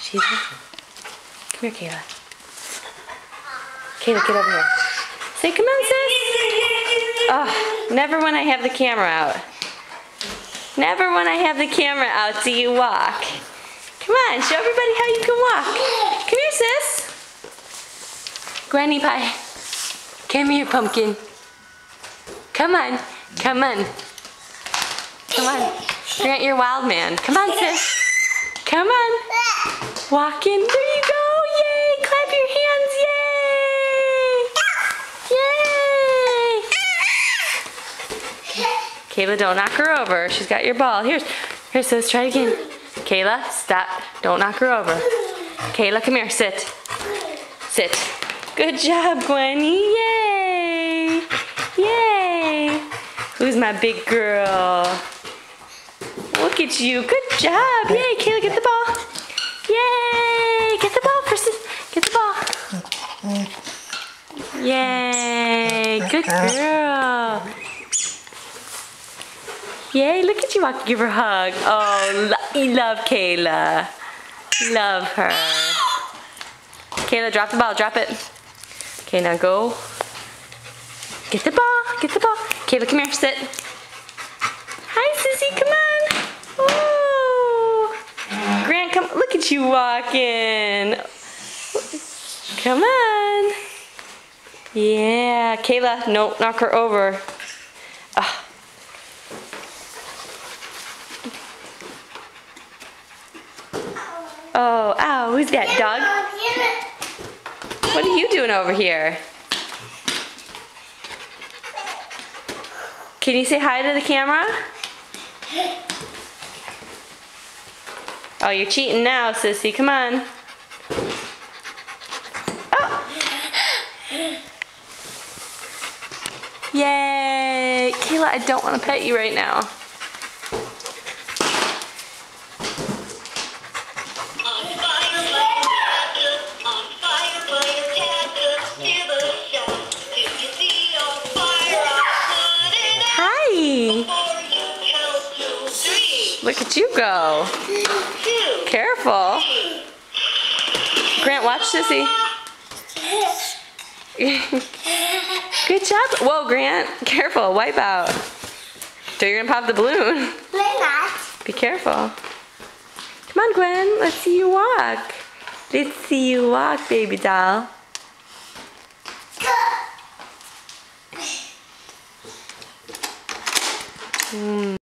She's listening. Come here, Kayla. Kayla, get over here. Say, come on, sis. Oh, never when I have the camera out. Never when I have the camera out do you walk. Come on, show everybody how you can walk. Come here, sis. Granny Pie. Come here, pumpkin. Come on. Come on. Come on. Grant, you're wild man. Come on, sis. Come on. Walk in. There you go. Yay. Clap your hands. Yay. Yay. Kayla, don't knock her over. She's got your ball. Here, sis. Try it again. Kayla, stop. Don't knock her over. Kayla, come here. Sit. Sit. Good job, Gwenny. Yay. Yay. Who's my big girl? Look at you. Good job. Yay, Kayla, get the ball. Yay. Get the ball, sis. Get the ball. Yay. Good girl. Yay, look at you walking. Give her a hug. Oh, you love Kayla. Love her. Kayla, drop the ball. Drop it. Okay, now go. Get the ball. Get the ball. Kayla, come here. Sit. Hi, sissy. Come on. Ooh. Grant, come. Look at you walking. Come on. Yeah. Kayla, no, knock her over. Oh, ow, who's that, dog? What are you doing over here? Can you say hi to the camera? Oh, you're cheating now, sissy. Come on. Oh. Yay. Kayla, I don't want to pet you right now. Look at you go. Careful. Grant, watch sissy. Good job. Whoa, Grant. Careful. Wipe out. So you're going to pop the balloon. Be careful. Come on, Gwen. Let's see you walk. Let's see you walk, baby doll.